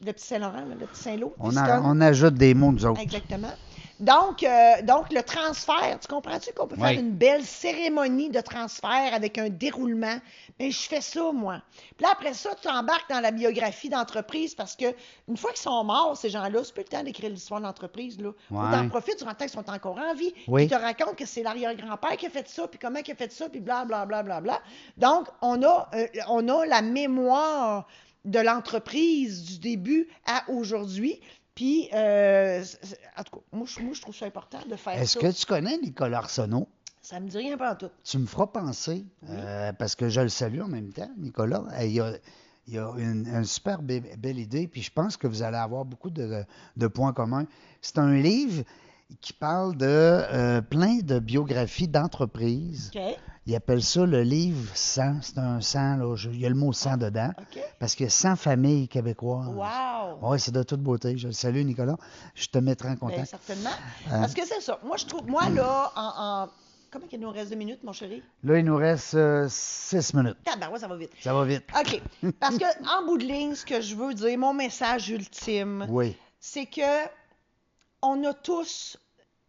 Le petit Saint-Laurent, le petit Saint-Lô. On ajoute des mots, nous autres. Exactement. Donc, le transfert, tu comprends-tu qu'on peut faire Oui. une belle cérémonie de transfert avec un déroulement? Mais je fais ça, moi. Puis là, après ça, tu embarques dans la biographie d'entreprise parce que une fois qu'ils sont morts, ces gens-là, c'est plus le temps d'écrire l'histoire de l'entreprise. Là. Faut Ouais. t'en profites durant le temps qu'ils sont encore en vie. Oui. Puis ils te racontent que c'est l'arrière-grand-père qui a fait ça, puis comment il a fait ça, puis blablabla. Bla, bla, bla. Donc, on a la mémoire de l'entreprise du début à aujourd'hui. Puis, en tout cas, moi, je trouve ça important de faire Est-ce ça. que tu connais Nicolas Arsenault? Ça me dit rien pas en tout. Tu me feras penser, parce que je le salue en même temps, Nicolas. Il a une super belle idée, puis je pense que vous allez avoir beaucoup de points communs. C'est un livre qui parle de plein de biographies d'entreprises. OK. Ils appellent ça le livre 100. C'est un 100, là. Il y a le mot 100 dedans. OK. Parce qu'il y a 100 familles québécoises. Wow! Oui, c'est de toute beauté. Je le salue, Nicolas. Je te mettrai en Bien, contact. certainement. Parce que c'est ça. Moi, je trouve, moi, là, comment il nous reste 2 minutes, mon chéri? Là, il nous reste 6 minutes. Ah, ben ouais, ça va vite. Ça va vite. OK. Parce que, en bout de ligne, ce que je veux dire, mon message ultime, Oui. c'est que on a tous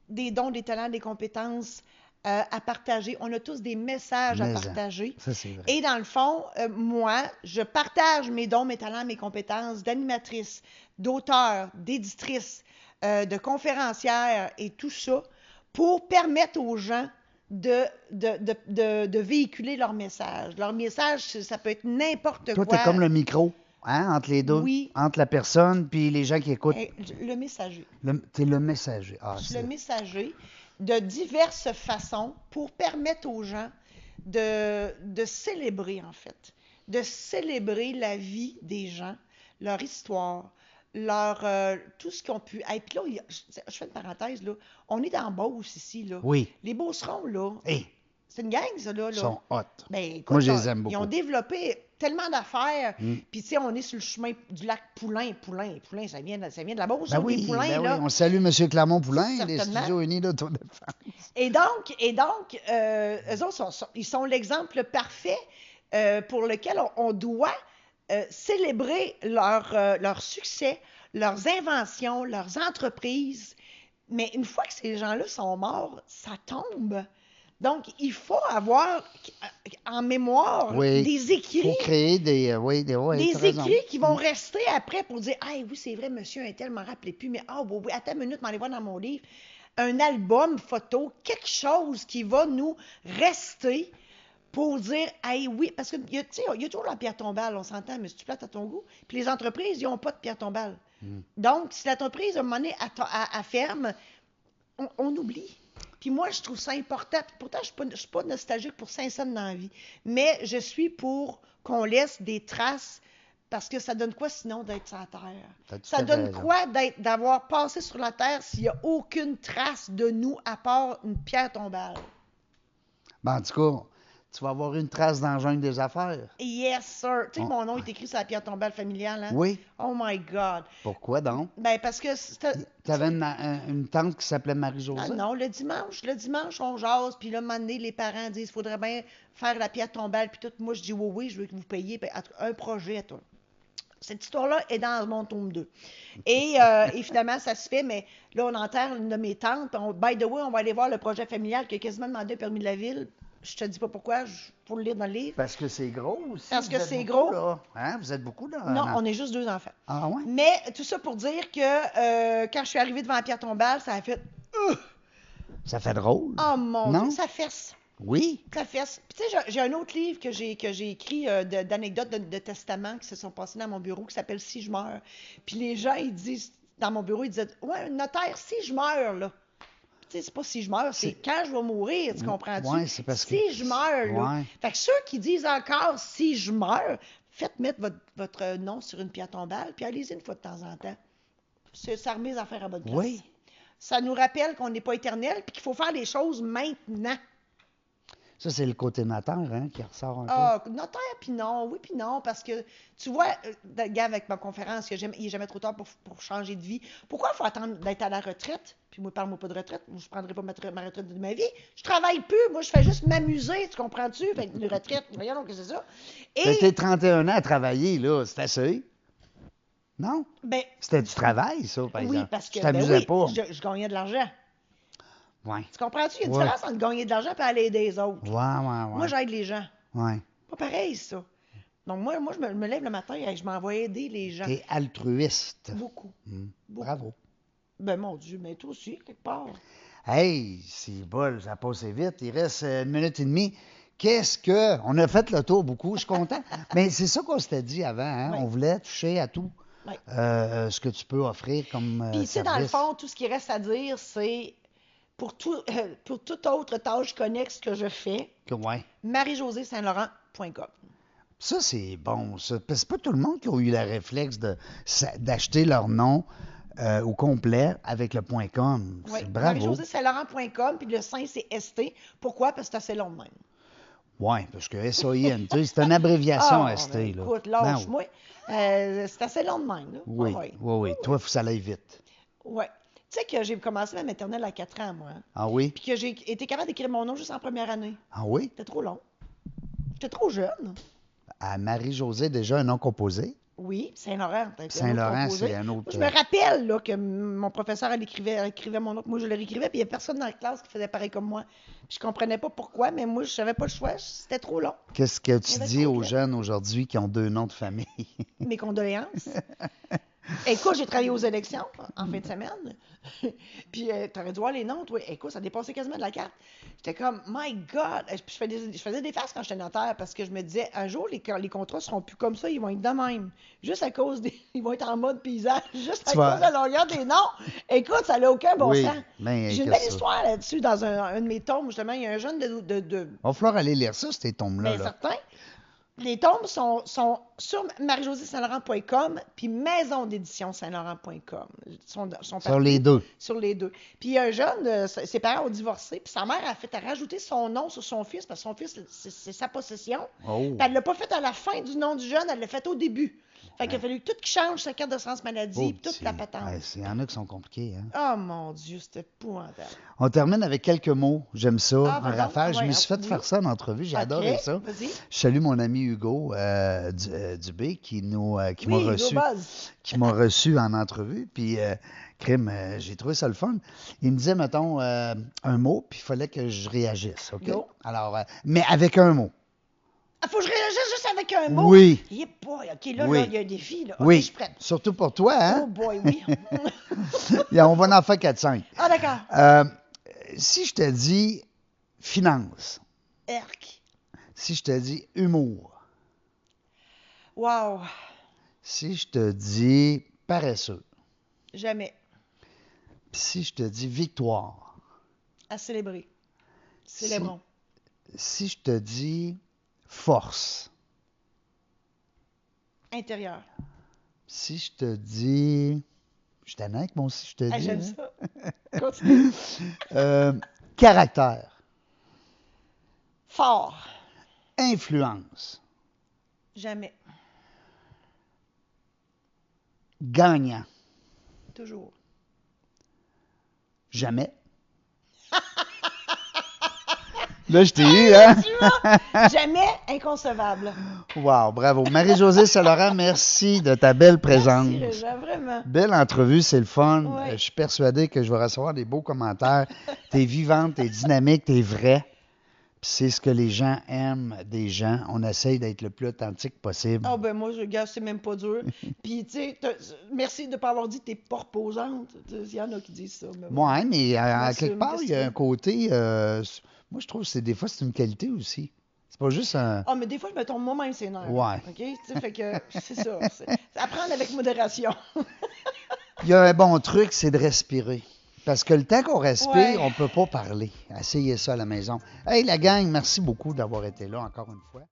des dons, des talents, des compétences à partager. On a tous des messages à Mais, partager. ça, c'est vrai. Et dans le fond, moi, je partage mes dons, mes talents, mes compétences d'animatrice, d'auteur, d'éditrice, de conférencière et tout ça pour permettre aux gens de véhiculer leur message. Leur message, ça peut être n'importe Toi, quoi. t'es comme le micro, hein, entre les deux. Oui. Entre la personne puis les gens qui écoutent. Le messager. T'es le messager. Ah, Je suis c'est... le messager de diverses façons pour permettre aux gens de célébrer, en fait, de célébrer la vie des gens, leur histoire, tout ce qu'ils ont pu être. Puis là, je fais une parenthèse, là. On est dans Beauce ici, là. Oui. Les Beaucerons, là, Hey, c'est une gang, ça, là. ils sont hot. Ben, écoute, Moi, je les aime ils ont beaucoup. développé tellement d'affaires. Mm. Puis, tu sais, on est sur le chemin du lac Poulain. Poulain, ça vient de la Beauce, Ben ça, oui, des Poulains, ben là. oui. On salue M. Clermont-Poulain, des Certainement. Studios Unis d'Autodéfense. Et donc, eux autres, ils sont l'exemple parfait pour lequel on doit célébrer leur succès, leurs inventions, leurs entreprises. Mais une fois que ces gens-là sont morts, ça tombe. Donc, il faut avoir en mémoire Oui. des Il écrits. faut créer des... oui, Des t'as raison. écrits qui vont rester après pour dire « Ah oui, c'est vrai, monsieur un tel, je m'en rappelais plus, mais oui, attends une minute, m'en aller voir dans mon livre. » Un album photo, quelque chose qui va nous rester pour dire « Hey, oui, parce qu'il y a toujours la pierre tombale, on s'entend, mais si tu plates à ton goût. » Puis les entreprises, ils n'ont pas de pierre tombale. Donc, si l'entreprise, à un moment donné, à ferme, on oublie. Puis moi, je trouve ça important. Pourtant, je ne suis pas nostalgique pour Saint-Saëns dans la vie. Mais je suis pour qu'on laisse des traces parce que ça donne quoi sinon d'être sur la Terre? Ça donne quoi d'avoir passé sur la Terre s'il n'y a aucune trace de nous à part une pierre tombale? Ben, en tout cas, tu vas avoir une trace dans le jungle des affaires. Yes, sir. Tu sais, mon nom est écrit sur la pierre tombale familiale, hein? Oui. Oh my God. Pourquoi donc? Ben, parce que... Tu avais une tante qui s'appelait Marie-Josée? Ah non, le dimanche, on jase, puis là, un moment donné, les parents disent, il faudrait bien faire la pierre tombale, puis tout. Moi, je dis, oui, je veux que vous payiez un projet à toi. Cette histoire-là est dans mon tome 2. Et finalement, ça se fait, mais là, on enterre une de mes tantes. By the way, on va aller voir le projet familial qui a quasiment demandé un permis de la ville. Je te dis pas pourquoi, il faut le lire dans le livre. Parce que c'est gros aussi. Parce que Vous êtes c'est beaucoup, gros. Là. Hein? Vous êtes beaucoup, là? Non, on est juste 2 enfants. Ah ouais? Mais tout ça pour dire que quand je suis arrivée devant la pierre tombale, ça a fait... Ça fait drôle. Oh mon Non? Dieu, ça fesse. Oui. Ça fesse. Puis tu sais, j'ai un autre livre que j'ai écrit d'anecdotes de testaments qui se sont passés dans mon bureau qui s'appelle Si je meurs. Puis les gens, ils disent, dans mon bureau, ils disaient, ouais, notaire, si je meurs, là. Tu sais, c'est pas si je meurs, c'est quand je vais mourir, tu comprends-tu? Ouais, c'est parce que... Si je meurs, là. Ouais. Fait que ceux qui disent encore si je meurs, faites mettre votre nom sur une pierre tombale, puis allez-y une fois de temps en temps. Ça remet les affaires à bonne place. Oui. Ça nous rappelle qu'on n'est pas éternel, puis qu'il faut faire les choses maintenant. Ça, c'est le côté notaire, hein, qui ressort un peu. Ah, notaire, puis non, oui, puis non, parce que, tu vois, gars, avec ma conférence, il n'est jamais trop tard pour changer de vie. Pourquoi il faut attendre d'être à la retraite? Puis moi, parle-moi pas de retraite, moi, je ne prendrai pas ma retraite de ma vie. Je travaille plus, moi, je fais juste m'amuser, tu comprends-tu? Fait que une retraite, voyons donc que c'est ça. Et, T'es 31 ans à travailler, là, c'est assez. Non? ben, C'était du travail, ça, par exemple. oui, parce que, Tu t'amusais oui, pas. je gagnais de l'argent. Ouais. Tu comprends-tu? Il y a une Ouais. différence entre gagner de l'argent et aller aider les autres. Ouais. Moi, j'aide les gens. Ouais. Pas pareil, ça. Donc, moi je me lève le matin et je m'en vais aider les gens. T'es altruiste. Beaucoup. Beaucoup. Bravo. Ben, mon Dieu, mais toi aussi, quelque part. Hey, c'est bol, ça a passé vite. Il reste 1 minute et demie. On a fait le tour beaucoup, je suis content. Mais c'est ça qu'on s'était dit avant, hein? Oui. On voulait toucher à tout. Oui. Ce que tu peux offrir comme Puis, tu sais, dans le service. fond, tout ce qui reste à dire, c'est pour toute autre tâche connexe que je fais, Ouais. marijosésaintlaurent.com. Ça, c'est bon, ça. Parce que c'est pas tout le monde qui a eu le réflexe d'acheter leur nom au complet avec le .com. Oui, C'est bravo. Marie-Josée-Saint-Laurent.com, puis le Saint, c'est ST. Pourquoi? Parce que c'est assez long de même. Oui, parce que SAINT, c'est une abréviation Ah, ST. mais Là. écoute, Ben lâche-moi. C'est assez long de même, là. oui, Oui. oui. Toi, il faut que ça aille vite. Oui. Tu sais que j'ai commencé ma maternelle à 4 ans, moi. Hein. Ah oui? Puis que j'ai été capable d'écrire mon nom juste en première année. Ah oui? C'était trop long. J'étais trop jeune. À Marie-Josée, déjà un nom composé. Oui, Saint-Laurent, t'as été un autre Saint-Laurent, composé. c'est un Moi, autre. je me rappelle là, que mon professeur elle écrivait mon nom, moi je le réécrivais, puis il n'y a personne dans la classe qui faisait pareil comme moi. Puis je comprenais pas pourquoi, mais moi, je n'avais pas le choix, c'était trop long. Qu'est-ce que Il y tu avait dis trop de aux lettres. jeunes aujourd'hui qui ont 2 noms de famille? Mes condoléances. Écoute, j'ai travaillé aux élections en fin de semaine. Puis, t'aurais dû voir les noms, toi. Écoute, ça dépassait quasiment de la carte. J'étais comme, my God! Puis je faisais des farces quand j'étais notaire parce que je me disais, un jour, les contrats seront plus comme ça, ils vont être de même. Juste à cause des. Ils vont être en mode paysage, juste à Tu cause vas- de la longueur des noms. Écoute, ça n'a aucun bon Oui, sens. mais J'ai une qu'est-ce belle que ça? histoire là-dessus dans un de mes tomes, justement. Il y a un jeune de Il va falloir aller lire ça, ces tombes-là. ben, Là. certain. Les tombes sont sur marie-josée-saint-laurent.com puis maison d'édition saint-laurent.com. Sont Sur partout. les deux. Sur les deux. Puis il y a un jeune, ses parents ont divorcé, puis sa mère a fait rajouter son nom sur son fils, parce que son fils, c'est sa possession. Oh. Puis elle ne l'a pas fait à la fin du nom du jeune, elle l'a fait au début. Fait qu'il a fallu tout qui change sa carte d'assurance maladie, puis toute la patente. Il y en a qui sont compliqués. Hein? Oh mon Dieu, c'était épouvantable. On termine avec quelques mots. J'aime ça. Ah, en pardon. rafale. Je Ouais, me suis fait oui. faire ça en entrevue. J'ai adoré ça. Vas-y. Je salue mon ami Hugo Dubé qui m'a reçu. Buzz. Qui m'a reçu en entrevue. Puis, crime, j'ai trouvé ça le fun. Il me disait, mettons, un mot, puis il fallait que je réagisse. OK? Go. Alors, mais avec un mot. Il faut que je réagisse juste avec un mot. Oui. Yeah boy, OK, là, Oui. là, il y a un défi. Là. OK, Oui. je suis prête. Surtout pour toi, hein? Oh boy, oui. On va en faire 4-5. Ah, d'accord. Si je te dis finance, Erk. si je te dis humour, Wow. si je te dis paresseux, Jamais. puis si je te dis victoire, À célébrer. Célébrons. si je te dis force, Intérieur. si je te dis... Je t'en ai moi aussi, je te Ah, dis. j'aime hein? ça. Continue. Caractère, Fort. influence, Jamais. gagnant, Toujours. jamais. Là, je t'ai eu, hein? Tu vois? Jamais inconcevable. Wow, bravo. Marie-Josée Saint-Laurent, merci de ta belle présence. Merci, Réjean, vraiment. Belle entrevue, c'est le fun. Ouais. Je suis persuadé que je vais recevoir des beaux commentaires. T'es vivante, t'es dynamique, t'es vraie. Puis c'est ce que les gens aiment des gens. On essaye d'être le plus authentique possible. Ah, ben moi, je regarde, c'est même pas dur. Puis, tu sais, merci de ne pas avoir dit que t'es pas reposante. Il y en a qui disent ça. Mais bon. Ouais, mais à Moi, quelque c'est- part, il y a qu'est-ce un côté. Moi, je trouve que des fois, c'est une qualité aussi. C'est pas juste un. Ah, mais des fois, je me tombe moi-même ses nerfs. Ouais. OK? Tu sais, fait que c'est ça. C'est à prendre avec modération. Il y a un bon truc, c'est de respirer. Parce que le temps qu'on respire, Ouais. on peut pas parler. Essayez ça à la maison. Hey, la gang, merci beaucoup d'avoir été là encore une fois.